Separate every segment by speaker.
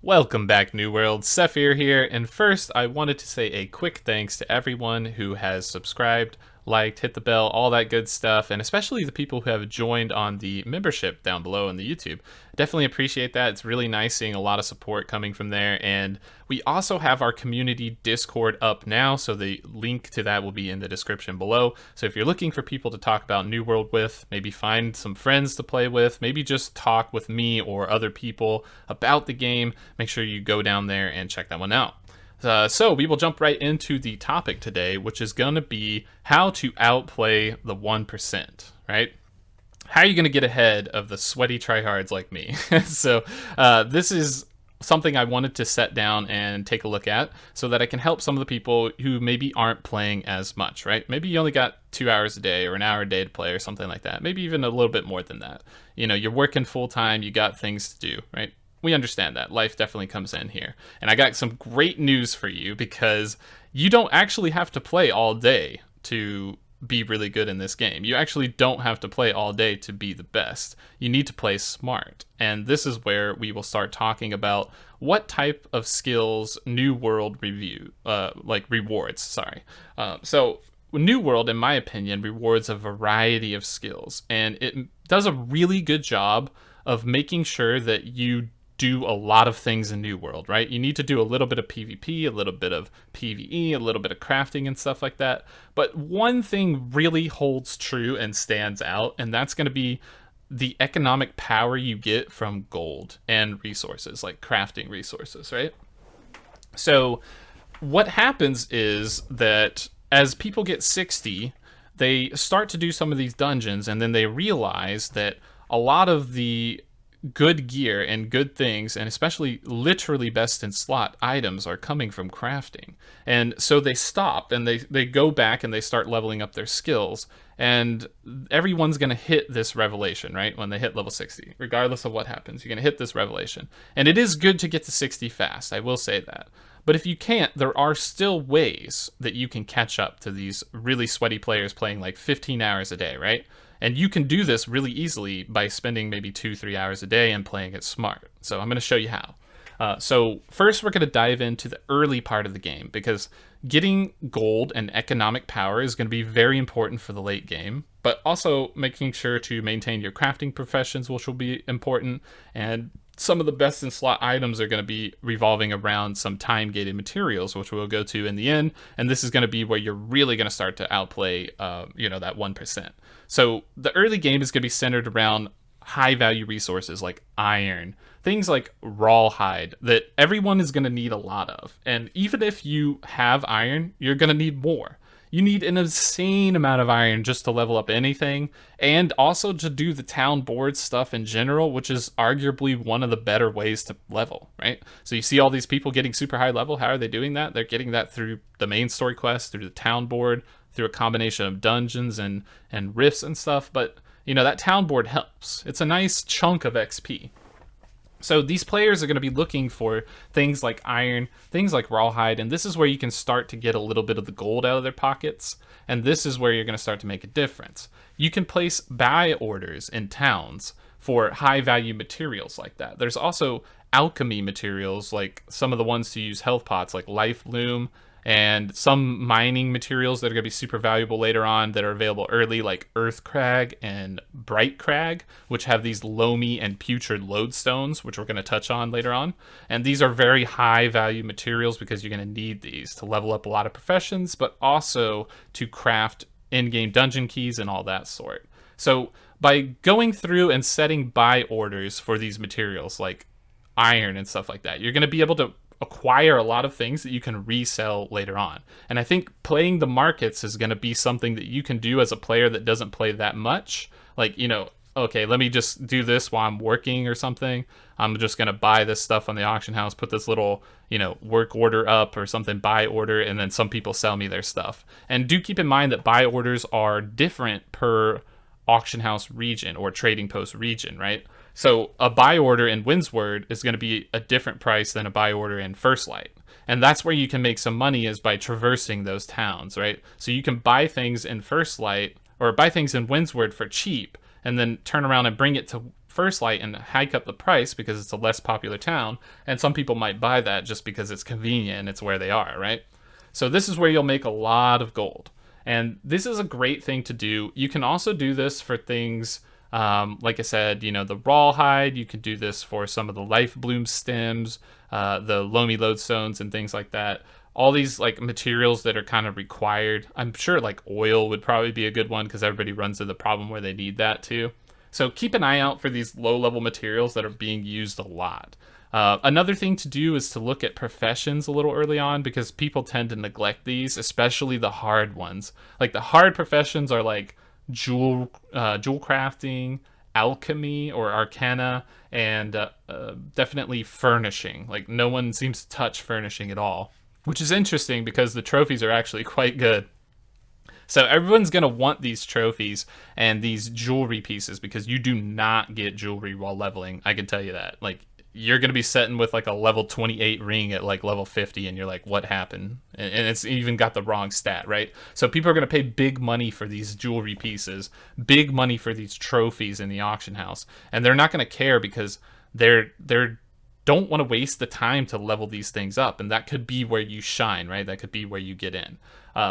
Speaker 1: Welcome back, New World. Sethphir here, and first I wanted to say a quick thanks to everyone who has subscribed, liked, hit the bell, all that good stuff, and especially the people who have joined on the membership down below in the YouTube. Definitely appreciate that. It's really nice seeing a lot of support coming from there, and we also have our community Discord up now, so the link to that will be in the description below. So if you're looking for people to talk about New World with, maybe find some friends to play with, maybe just talk with me or other people about the game, make sure you go down there and check that one out. So we will jump right into the topic today, which is going to be how to outplay the 1%, right? How are you going to get ahead of the sweaty tryhards like me? So this is something I wanted to set down and take a look at so that I can help some of the people who maybe aren't playing as much, right? Maybe you only got 2 hours a day or an hour a day to play or something like that. Maybe even a little bit more than that. You know, you're working full time, you got things to do, right? We understand that. Life definitely comes in here. And I got some great news for you because you don't actually have to play all day to be really good in this game. You actually don't have to play all day to be the best. You need to play smart. And this is where we will start talking about what type of skills New World rewards. So New World, in my opinion, rewards a variety of skills. And it does a really good job of making sure that you do a lot of things in New World, right? You need to do a little bit of PvP, a little bit of PvE, a little bit of crafting and stuff like that. But one thing really holds true and stands out, and that's going to be the economic power you get from gold and resources, like crafting resources, right? So what happens is that as people get 60, they start to do some of these dungeons, and then they realize that a lot of the good gear and good things, and especially literally best in slot items, are coming from crafting. And so they stop and they go back and they start leveling up their skills, and everyone's going to hit this revelation, right? When they hit level 60, regardless of what happens, you're going to hit this revelation. And it is good to get to 60 fast, I will say that. But if you can't, there are still ways that you can catch up to these really sweaty players playing like 15 hours a day, right? And you can do this really easily by spending maybe 2-3 hours a day and playing it smart. So I'm going to show you how. So first we're going to dive into the early part of the game, because getting gold and economic power is going to be very important for the late game, but also making sure to maintain your crafting professions, which will be important, and some of the best in slot items are going to be revolving around some time gated materials, which we'll go to in the end. And this is going to be where you're really going to start to outplay, that 1%. So the early game is going to be centered around high value resources like iron, things like Rawhide that everyone is going to need a lot of. And even if you have iron, you're going to need more. You need an insane amount of iron just to level up anything, and also to do the town board stuff in general, which is arguably one of the better ways to level, right? So you see all these people getting super high level. How are they doing that? They're getting that through the main story quest, through the town board, through a combination of dungeons and rifts and stuff. But, that town board helps. It's a nice chunk of XP. So these players are going to be looking for things like iron, things like Rawhide, and this is where you can start to get a little bit of the gold out of their pockets, and this is where you're going to start to make a difference. You can place buy orders in towns for high-value materials like that. There's also alchemy materials, like some of the ones to use health pots, like Life Loom, and some mining materials that are going to be super valuable later on that are available early, like Earth Crag and Bright Crag, which have these loamy and putrid lodestones, which we're going to touch on later on. And these are very high value materials because you're going to need these to level up a lot of professions, but also to craft in-game dungeon keys and all that sort. So by going through and setting buy orders for these materials like iron and stuff like that, you're going to be able to acquire a lot of things that you can resell later on. And I think playing the markets is going to be something that you can do as a player that doesn't play that much. Like, okay, let me just do this while I'm working or something. I'm just going to buy this stuff on the auction house, put this little, work order up or something, buy order, and then some people sell me their stuff. And do keep in mind that buy orders are different per auction house region or trading post region, right? So a buy order in Windsward is going to be a different price than a buy order in First Light. And that's where you can make some money, is by traversing those towns, right? So you can buy things in First Light or buy things in Windsward for cheap and then turn around and bring it to First Light and hike up the price because it's a less popular town, and some people might buy that just because it's convenient and it's where they are, right? So this is where you'll make a lot of gold. And this is a great thing to do. You can also do this for things, like I said, the Rawhide. You can do this for some of the Life Bloom stems, the Loamy Lodestones and things like that. All these like materials that are kind of required. I'm sure like oil would probably be a good one because everybody runs into the problem where they need that too. So keep an eye out for these low-level materials that are being used a lot. Another thing to do is to look at professions a little early on because people tend to neglect these, especially the hard ones. Like the hard professions are like jewel crafting, alchemy or arcana, and definitely furnishing. Like no one seems to touch furnishing at all, which is interesting because the trophies are actually quite good. So everyone's going to want these trophies and these jewelry pieces because you do not get jewelry while leveling. I can tell you that. Like you're going to be setting with like a level 28 ring at like level 50 and you're like, what happened? And it's even got the wrong stat, right? So people are going to pay big money for these jewelry pieces, big money for these trophies in the auction house. And they're not going to care because they're don't want to waste the time to level these things up, and that could be where you shine, right? That could be where you get in.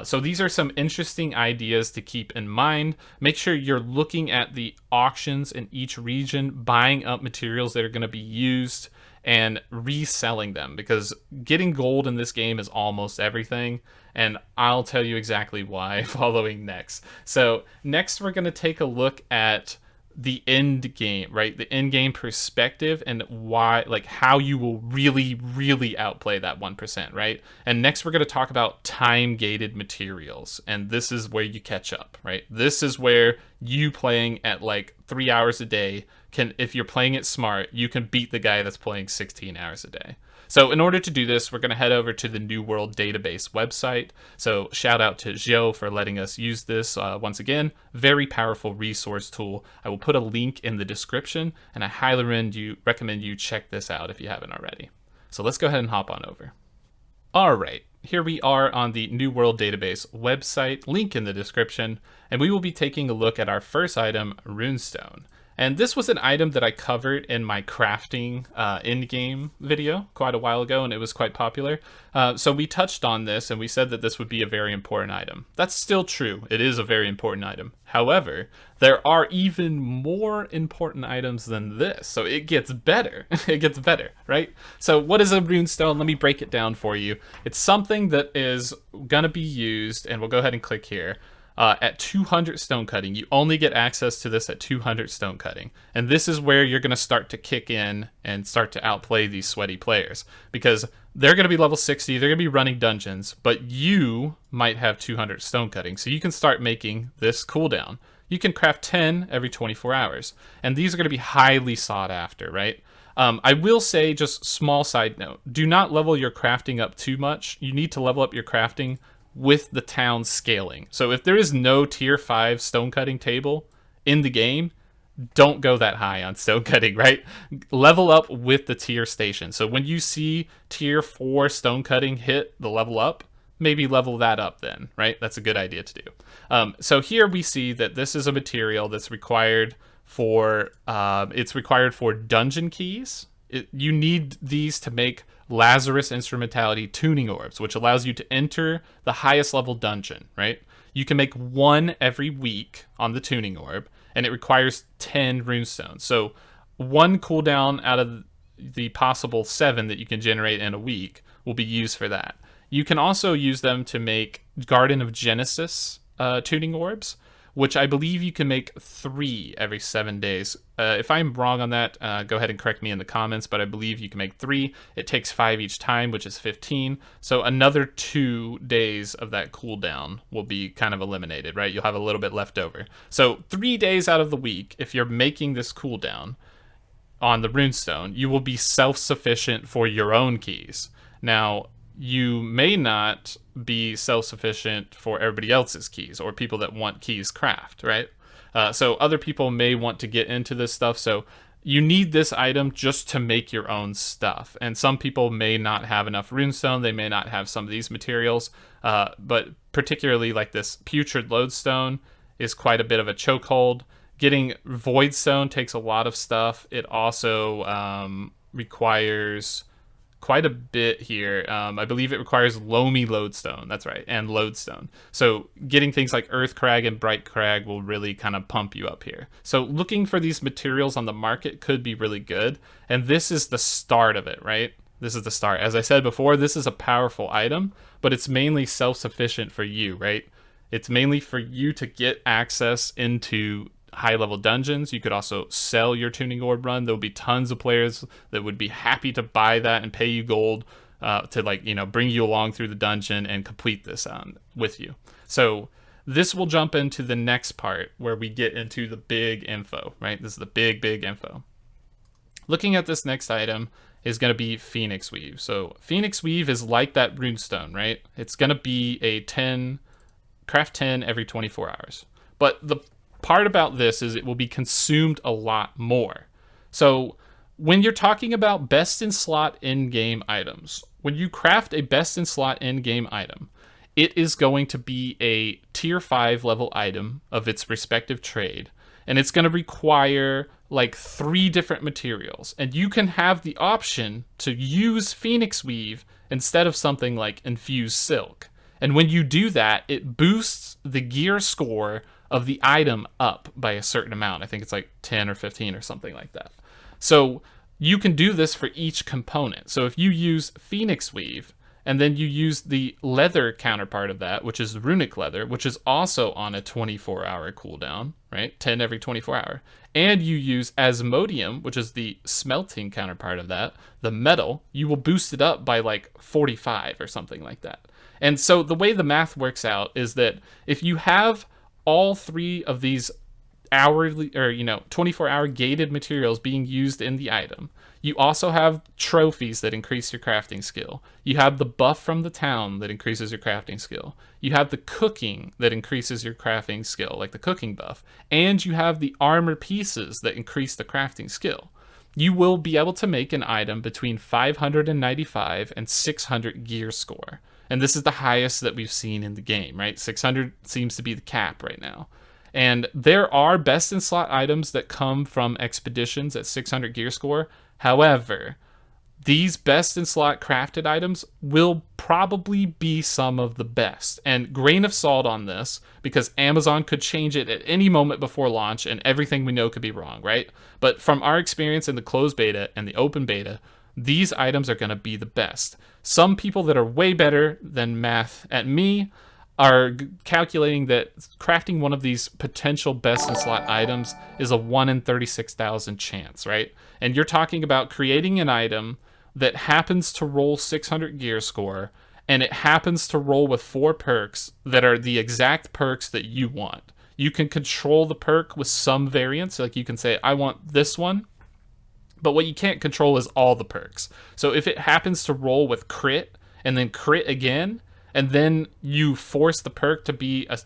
Speaker 1: So these are some interesting ideas to keep in mind. Make sure you're looking at the auctions in each region, buying up materials that are going to be used and reselling them, because getting gold in this game is almost everything, and I'll tell you exactly why following next. So next we're going to take a look at the end game, right? The end game perspective and why, like how you will really outplay that 1%, right? And next we're going to talk about time gated materials, and this is where you catch up, right? This is where you playing at like 3 hours a day can, if you're playing it smart, you can beat the guy that's playing 16 hours a day. So in order to do this, we're going to head over to the New World Database website. So shout out to Joe for letting us use this once again. Very powerful resource tool. I will put a link in the description, and I highly recommend you check this out if you haven't already. So let's go ahead and hop on over. All right, here we are on the New World Database website, link in the description, and we will be taking a look at our first item, Runestone. And this was an item that I covered in my crafting in-game video quite a while ago, and it was quite popular. So we touched on this, and we said that this would be a very important item. That's still true. It is a very important item. However, there are even more important items than this, so it gets better. It gets better, right? So what is a runestone? Let me break it down for you. It's something that is going to be used, and we'll go ahead and click here. At 200 stone cutting. You only get access to this at 200 stone cutting. And this is where you're going to start to kick in and start to outplay these sweaty players, because they're going to be level 60, they're going to be running dungeons, but you might have 200 stone cutting. So you can start making this cooldown. You can craft 10 every 24 hours. And these are going to be highly sought after, right? I will say, just small side note, do not level your crafting up too much. You need to level up your crafting with the town scaling. So if there is no tier 5 stone cutting table in the game, don't go that high on stone cutting, right? Level up with the tier station. So when you see tier 4 stone cutting hit the level up, maybe level that up then, right? That's a good idea to do. So here we see that this is a material that's required for, it's required for dungeon keys. You need these to make Lazarus Instrumentality tuning orbs, which allows you to enter the highest level dungeon, right? You can make 1 every week on the tuning orb, and it requires 10 runestones. So 1 cooldown out of the possible 7 that you can generate in a week will be used for that. You can also use them to make Garden of Genesis tuning orbs, which I believe you can make 3 every 7 days. If I'm wrong on that, go ahead and correct me in the comments, but I believe you can make 3. It takes 5 each time, which is 15. So another 2 days of that cooldown will be kind of eliminated, right? You'll have a little bit left over. So 3 days out of the week, if you're making this cooldown on the runestone, you will be self-sufficient for your own keys. Now, you may not be self-sufficient for everybody else's keys or people that want keys craft, right? So other people may want to get into this stuff. So you need this item just to make your own stuff. And some people may not have enough runestone. They may not have some of these materials. But particularly like this putrid lodestone is quite a bit of a chokehold. Getting Voidstone takes a lot of stuff. It also requires quite a bit here. I believe it requires Loamy Lodestone. That's right, and Lodestone. So getting things like Earth Crag and Bright Crag will really kind of pump you up here. So looking for these materials on the market could be really good, and this is the start of it, right? This is the start. As I said before, this is a powerful item, but it's mainly self-sufficient for you, right? It's mainly for you to get access into high-level dungeons. You could also sell your tuning orb run. There will be tons of players that would be happy to buy that and pay you gold to, like, you know, bring you along through the dungeon and complete this with you. So this will jump into the next part where we get into the big info, right? This is the big info. Looking at this next item is going to be Phoenix Weave. So Phoenix Weave is like that Runestone, right? It's going to be a craft 10 every 24 hours. But the part about this is it will be consumed a lot more. So when you're talking about best in slot in-game items, when you craft a best in slot in-game item, it is going to be a tier 5 level item of its respective trade, and it's going to require like 3 different materials, and you can have the option to use Phoenix Weave instead of something like Infused Silk. And when you do that, it boosts the gear score of the item up by a certain amount. I think it's like 10 or 15 or something like that. So you can do this for each component. So if you use Phoenix Weave, and then you use the leather counterpart of that, which is runic leather, which is also on a 24-hour cooldown, right? 10 every 24 hour. And you use Asmodium, which is the smelting counterpart of that, the metal, you will boost it up by like 45 or something like that. And so the way the math works out is that if you have all 3 of these hourly or 24-hour gated materials being used in the item, you also have trophies that increase your crafting skill. You have the buff from the town that increases your crafting skill. You have the cooking that increases your crafting skill, like the cooking buff. And you have the armor pieces that increase the crafting skill. You will be able to make an item between 595 and 600 gear score. And this is the highest that we've seen in the game, right? 600 seems to be the cap right now. And there are best in slot items that come from expeditions at 600 gear score. However, these best in slot crafted items will probably be some of the best. And grain of salt on this, because Amazon could change it at any moment before launch and everything we know could be wrong, right? But from our experience in the closed beta and the open beta, these items are going to be the best. Some people that are way better than math at me are calculating that crafting one of these potential best in slot items is a 1 in 36,000 chance, right? And you're talking about creating an item that happens to roll 600 gear score, and it happens to roll with 4 perks that are the exact perks that you want. You can control the perk with some variance, like you can say, I want this one, but what you can't control is all the perks. So if it happens to roll with crit, and then crit again, and then you force the perk to be a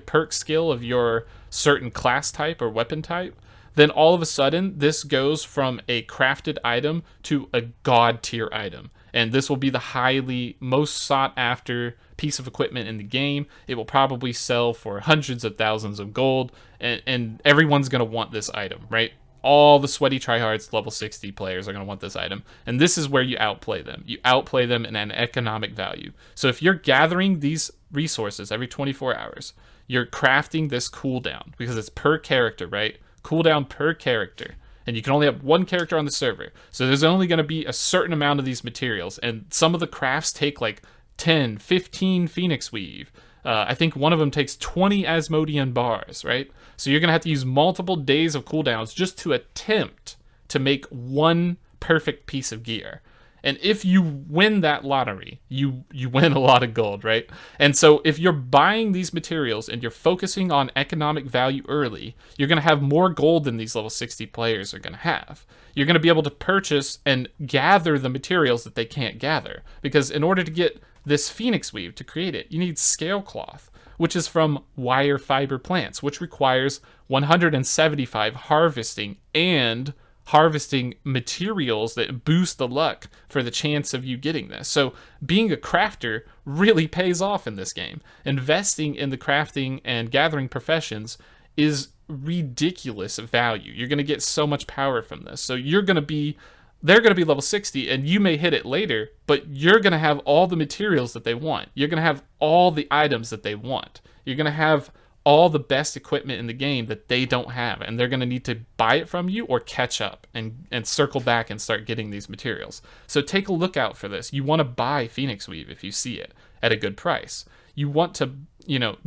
Speaker 1: perk skill of your certain class type or weapon type, then all of a sudden this goes from a crafted item to a god tier item. And this will be the most sought after piece of equipment in the game. It will probably sell for hundreds of thousands of gold, and everyone's going to want this item, right? All the sweaty tryhards, level 60 players are going to want this item. And this is where you outplay them. You outplay them in an economic value. So if you're gathering these resources every 24 hours, you're crafting this cooldown, because it's per character, right? Cooldown per character. And you can only have 1 character on the server. So there's only going to be a certain amount of these materials. And some of the crafts take like 10, 15 Phoenix Weave. I think one of them takes 20 Asmodian bars, right? So you're going to have to use multiple days of cooldowns just to attempt to make 1 perfect piece of gear. And if you win that lottery, you win a lot of gold, right? And so if you're buying these materials and you're focusing on economic value early, you're going to have more gold than these level 60 players are going to have. You're going to be able to purchase and gather the materials that they can't gather. Because in order to get this Phoenix Weave to create it, you need scale cloth, which is from wire fiber plants, which requires 175 harvesting and harvesting materials that boost the luck for the chance of you getting this. So being a crafter really pays off in this game. Investing in the crafting and gathering professions is ridiculous value. You're going to get so much power from this. So they're going to be level 60 and you may hit it later, but you're going to have all the materials that they want. You're going to have all the items that they want. You're going to have all the best equipment in the game that they don't have, and they're going to need to buy it from you or catch up and circle back and start getting these materials. So take a look out for this. You want to buy Phoenix Weave if you see it at a good price. You want to,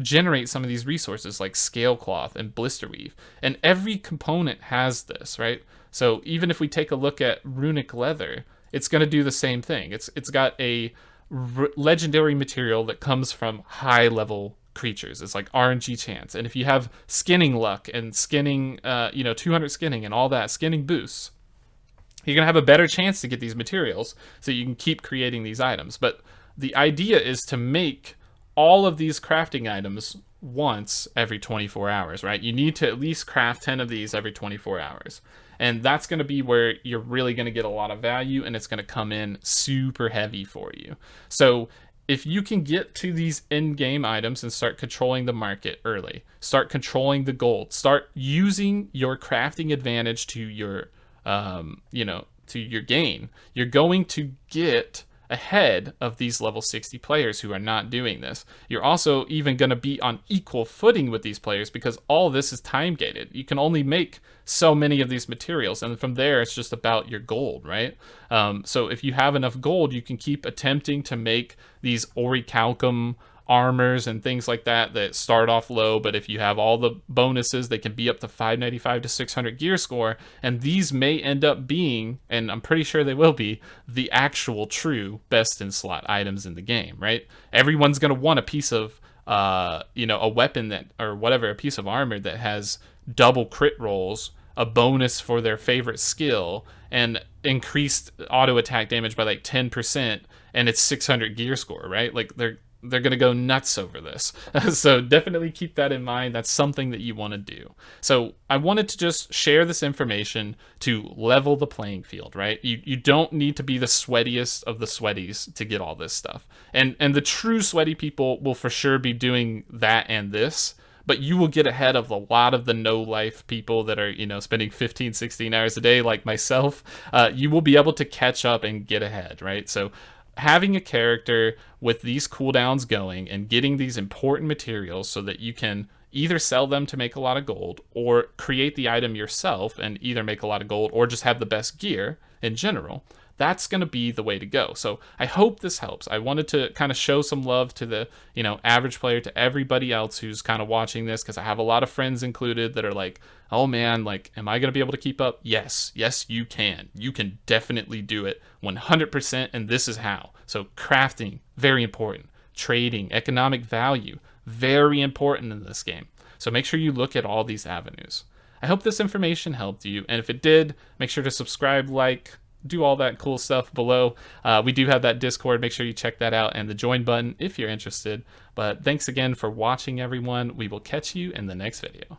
Speaker 1: generate some of these resources like Scale Cloth and Blister Weave, and every component has this, right? So even if we take a look at Runic Leather, it's going to do the same thing. It's got a legendary material that comes from high level creatures. It's like RNG chance, and if you have skinning luck and skinning 200 skinning and all that skinning boosts, you're gonna have a better chance to get these materials so you can keep creating these items. But the idea is to make all of these crafting items once every 24 hours, right? You need to at least craft 10 of these every 24 hours, and that's going to be where you're really going to get a lot of value, and it's going to come in super heavy for you. So if you can get to these in-game items and start controlling the market early, start controlling the gold, start using your crafting advantage to your, to your gain, you're going to get ahead of these level 60 players who are not doing this. You're also even going to be on equal footing with these players because all this is time gated. You can only make so many of these materials, and from there it's just about your gold, right? So if you have enough gold, you can keep attempting to make these orichalcum armors and things like that start off low, but if you have all the bonuses, they can be up to 595 to 600 gear score, and these may end up being, and I'm pretty sure they will be, the actual true best in slot items in the game, right? Everyone's going to want a piece of a weapon that, or whatever, a piece of armor that has double crit rolls, a bonus for their favorite skill, and increased auto attack damage by like 10%, and it's 600 gear score, right? Like they're going to go nuts over this. So definitely keep that in mind. That's something that you want to do. So I wanted to just share this information to level the playing field, right? You don't need to be the sweatiest of the sweaties to get all this stuff. And the true sweaty people will for sure be doing that and this, but you will get ahead of a lot of the no-life people that are, spending 15, 16 hours a day like myself. You will be able to catch up and get ahead, right? So having a character with these cooldowns going and getting these important materials so that you can either sell them to make a lot of gold or create the item yourself and either make a lot of gold or just have the best gear in general, that's going to be the way to go. So I hope this helps. I wanted to kind of show some love to the, average player, to everybody else who's kind of watching this, because I have a lot of friends included that are like, oh man, like, am I going to be able to keep up? Yes, you can. You can definitely do it 100%, and this is how. So crafting, very important. Trading, economic value, very important in this game. So make sure you look at all these avenues. I hope this information helped you, and if it did, make sure to subscribe, like, do all that cool stuff below. We do have that Discord. Make sure you check that out, and the join button if you're interested. But thanks again for watching, everyone. We will catch you in the next video.